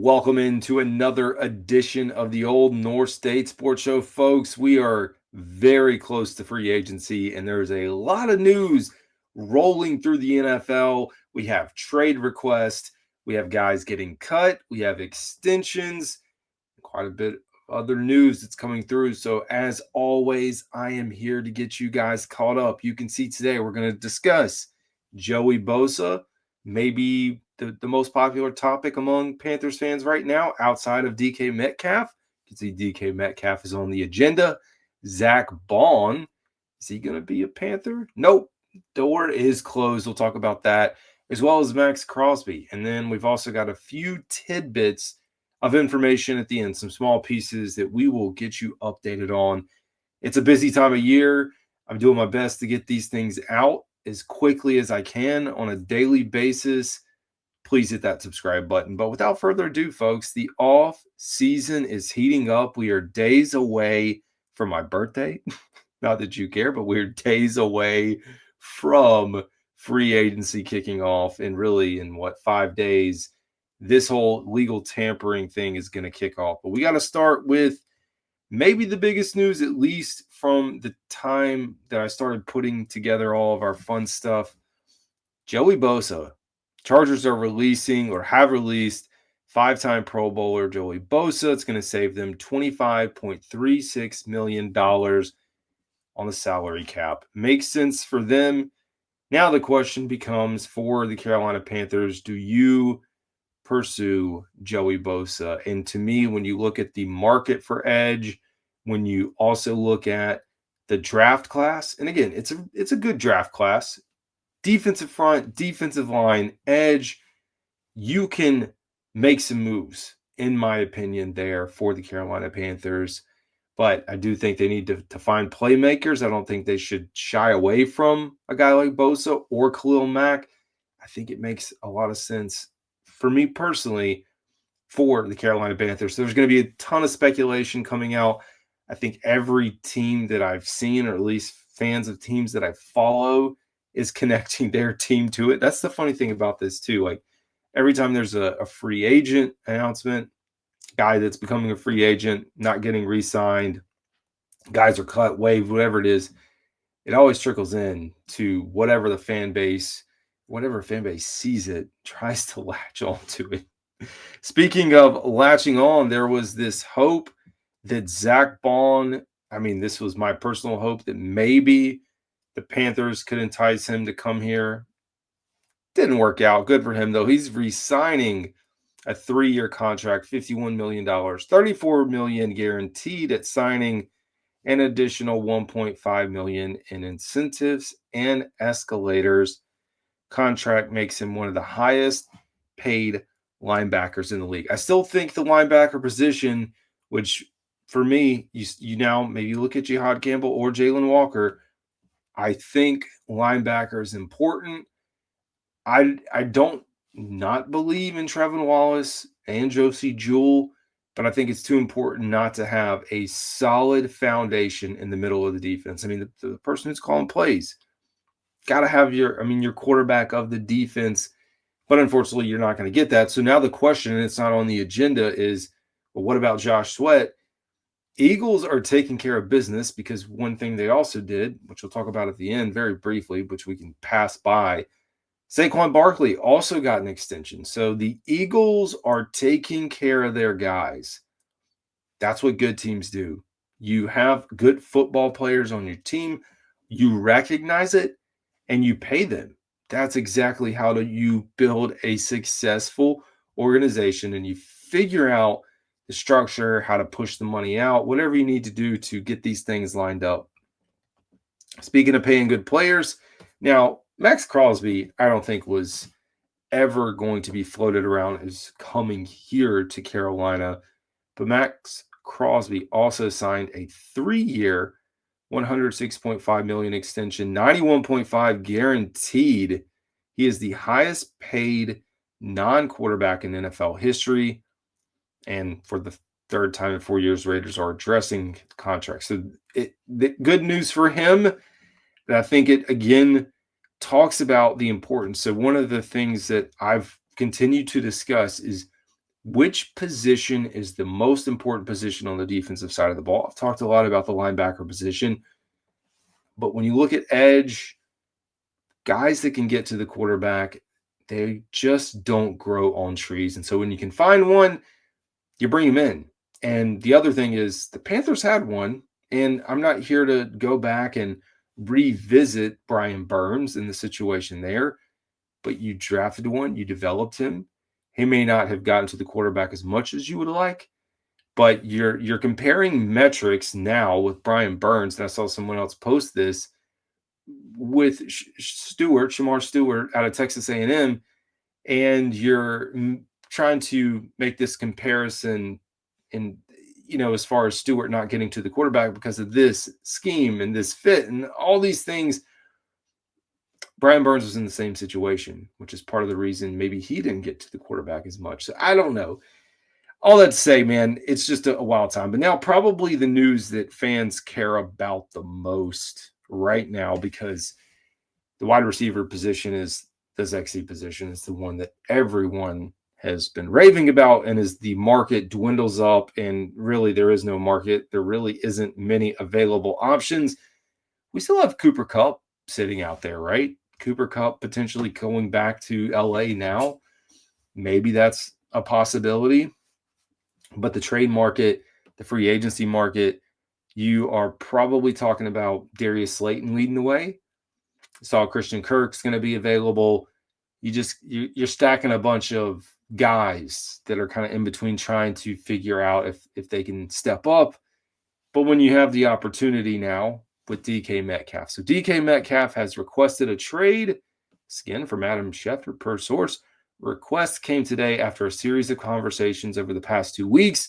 Welcome into another edition of the Old North State Sports Show, folks. We are very close to free agency, and there's a lot of news rolling through the NFL. We have trade requests, we have guys getting cut, we have extensions, quite a bit of other news that's coming through. So, as always, I am here to get you guys caught up. You can see today we're going to discuss Joey Bosa, maybe the most popular topic among Panthers fans right now, outside of DK Metcalf. You can see DK Metcalf is on the agenda. Zack Baun, is he going to be a Panther? Nope. Door is closed. We'll talk about that, as well as Max Crosby. And then we've also got a few tidbits of information at the end, some small pieces that we will get you updated on. It's a busy time of year. I'm doing my best to get these things out as quickly as I can on a daily basis. Please hit that subscribe button. But without further ado, folks, the off season is heating up. We are days away from my birthday. Not that you care, but we're days away from free agency kicking off. And really, in 5 days, this whole legal tampering thing is going to kick off. But we got to start with maybe the biggest news, at least from the time that I started putting together all of our fun stuff. Joey Bosa. Chargers are releasing or have released 5-time Pro Bowler Joey Bosa. It's going to save them $25.36 million on the salary cap. Makes sense for them. Now the question becomes for the Carolina Panthers, do you pursue Joey Bosa? And to me, when you look at the market for edge, when you also look at the draft class, and again, it's a good draft class. Defensive front, defensive line, edge, you can make some moves, in my opinion, there for the Carolina Panthers. But I do think they need to find playmakers. I don't think they should shy away from a guy like Bosa or Khalil Mack. I think it makes a lot of sense for me personally for the Carolina Panthers. So there's going to be a ton of speculation coming out. I think every team that I've seen, or at least fans of teams that I follow, is connecting their team to it. That's the funny thing about this too. Like every time there's a free agent announcement, guy that's becoming a free agent, not getting re-signed, guys are cut, waived, whatever it is, it always trickles in to whatever fan base sees it, tries to latch on to it. Speaking of latching on, there was this hope that Zack Baun, this was my personal hope that maybe the Panthers could entice him to come here. Didn't work out. Good for him, though. He's re-signing a 3-year contract, $51 million, $34 million guaranteed at signing, an additional $1.5 million in incentives and escalators. Contract makes him one of the highest paid linebackers in the league. I still think the linebacker position, which for me, you now maybe look at Jihad Campbell or Jalen Walker, I think linebacker is important. I don't not believe in Trevin Wallace and Josie Jewell, but I think it's too important not to have a solid foundation in the middle of the defense. The person who's calling plays got to have your quarterback of the defense, but unfortunately you're not going to get that. So now the question, and it's not on the agenda, is, well, what about Josh Sweat? Eagles are taking care of business because one thing they also did, which we'll talk about at the end very briefly, which we can pass by, Saquon Barkley also got an extension. So the Eagles are taking care of their guys. That's what good teams do. You have good football players on your team. You recognize it and you pay them. That's exactly how you build a successful organization, and you figure out the structure, how to push the money out, whatever you need to do to get these things lined up. Speaking of paying good players, now Max Crosby, I don't think was ever going to be floated around as coming here to Carolina, but Max Crosby also signed a 3-year, $106.5 million extension, $91.5 guaranteed. He is the highest paid non-quarterback in NFL history. And for the third time in 4 years, Raiders are addressing contracts. So the good news for him, and I think it, again, talks about the importance. So one of the things that I've continued to discuss is which position is the most important position on the defensive side of the ball? I've talked a lot about the linebacker position, but when you look at edge, guys that can get to the quarterback, they just don't grow on trees. And so when you can find one, you bring him in. And the other thing is the Panthers had one, and I'm not here to go back and revisit Brian Burns in the situation there, but you drafted one, you developed him. He may not have gotten to the quarterback as much as you would like, but you're comparing metrics now with Brian Burns, and I saw someone else post this with Shamar Stewart out of Texas A&M, and you're trying to make this comparison in, as far as Stewart not getting to the quarterback because of this scheme and this fit and all these things. Brian Burns was in the same situation, which is part of the reason maybe he didn't get to the quarterback as much. So I don't know. All that to say, man, it's just a wild time. But now probably the news that fans care about the most right now, because the wide receiver position is the sexy position. It's the one that everyone has been raving about, and as the market dwindles up and really there is no market, there really isn't many available options. We still have Cooper Kupp sitting out there, right? Cooper Kupp potentially going back to LA now. Maybe that's a possibility. But the trade market, the free agency market, you are probably talking about Darius Slayton leading the way. Saw Christian Kirk's going to be available. You're stacking a bunch of guys that are kind of in between trying to figure out if they can step up. But when you have the opportunity now with DK Metcalf. So DK Metcalf has requested a trade. Again, from Adam Schefter per source. Request came today after a series of conversations over the past 2 weeks.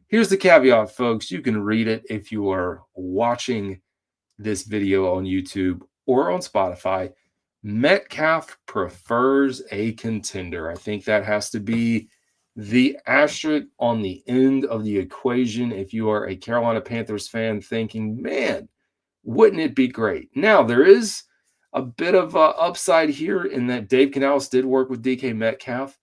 Here's the caveat, folks. You can read it if you are watching this video on YouTube or on Spotify. Metcalf prefers a contender. I think that has to be the asterisk on the end of the equation if you are a Carolina Panthers fan thinking, man, wouldn't it be great? Now, there is a bit of upside here in that Dave Canales did work with DK Metcalf.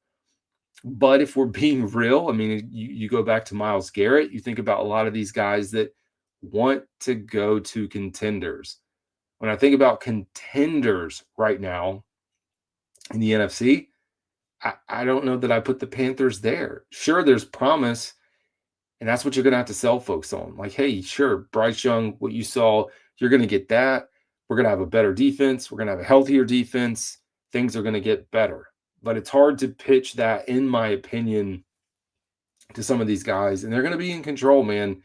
But if we're being real, I mean, you go back to Myles Garrett, you think about a lot of these guys that want to go to contenders. When I think about contenders right now in the NFC, I don't know that I put the Panthers there. Sure, there's promise, and that's what you're going to have to sell folks on. Like, hey, sure, Bryce Young, what you saw, you're going to get that. We're going to have a better defense. We're going to have a healthier defense. Things are going to get better. But it's hard to pitch that, in my opinion, to some of these guys. And they're going to be in control, man,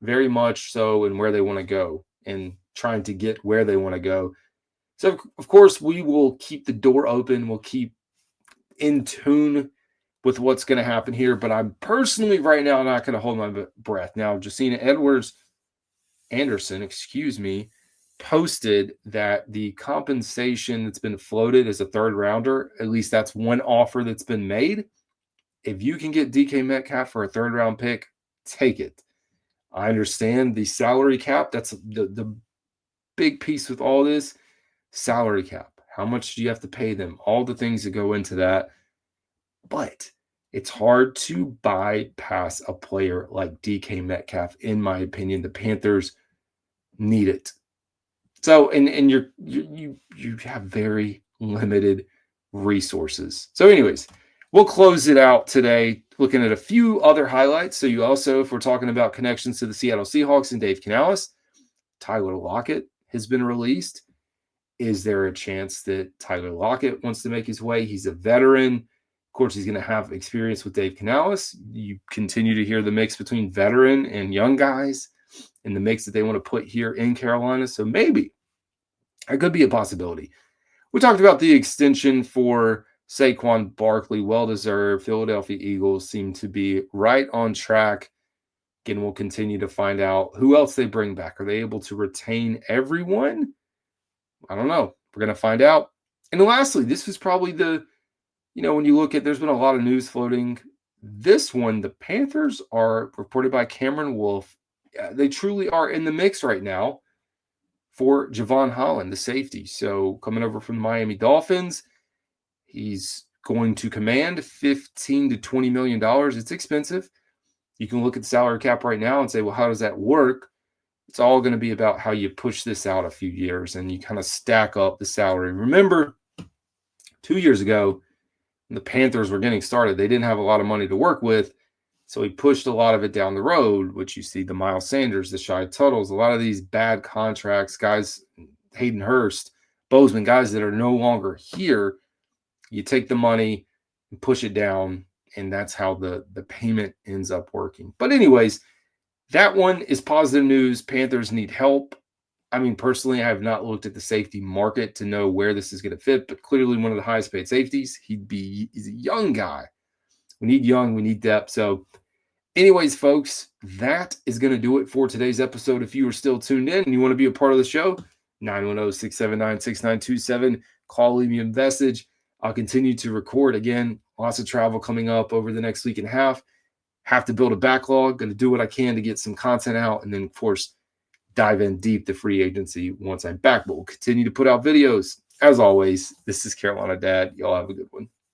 very much so, in where they want to go and trying to get where they want to go. So, of course, we will keep the door open. We'll keep in tune with what's going to happen here. But I'm personally right now not going to hold my breath. Now, Josina Anderson, posted that the compensation that's been floated as a third rounder, at least that's one offer that's been made. If you can get DK Metcalf for a third round pick, take it. I understand the salary cap. That's the big piece with all this. Salary cap. How much do you have to pay them? All the things that go into that. But it's hard to bypass a player like DK Metcalf, in my opinion. The Panthers need it. So, and you have very limited resources. So anyways, we'll close it out today looking at a few other highlights. So you also, if we're talking about connections to the Seattle Seahawks and Dave Canales, Tyler Lockett has been released. Is there a chance that Tyler Lockett wants to make his way? He's a veteran. Of course, he's going to have experience with Dave Canales. You continue to hear the mix between veteran and young guys in the mix that they want to put here in Carolina. So maybe it could be a possibility. We talked about the extension for Saquon Barkley, well-deserved. Philadelphia Eagles seem to be right on track. Again, we'll continue to find out who else they bring back. Are they able to retain everyone? I don't know. We're going to find out. And lastly, this was probably when you look at, there's been a lot of news floating. This one, the Panthers are reported by Cameron Wolf. They truly are in the mix right now for Javon Holland, the safety. So coming over from the Miami Dolphins, he's going to command $15 to $20 million. It's expensive. You can look at the salary cap right now and say, well, how does that work? It's all going to be about how you push this out a few years and you kind of stack up the salary. Remember, 2 years ago, when the Panthers were getting started, they didn't have a lot of money to work with. So he pushed a lot of it down the road, which you see the Miles Sanders, the Shai Tuttles, a lot of these bad contracts, guys, Hayden Hurst, Bozeman, guys that are no longer here. You take the money and push it down, and that's how the payment ends up working. But anyways, that one is positive news. Panthers need help. I mean, personally, I have not looked at the safety market to know where this is going to fit, but clearly one of the highest paid safeties. He's a young guy. We need young, we need depth. So anyways, folks, that is going to do it for today's episode. If you are still tuned in and you want to be a part of the show, 910-679-6927. Call, leave me a message. I'll continue to record. Again, lots of travel coming up over the next week and a half. Have to build a backlog. Going to do what I can to get some content out. And then, of course, dive in deep to free agency once I'm back. But we'll continue to put out videos. As always, this is Carolina Dad. Y'all have a good one.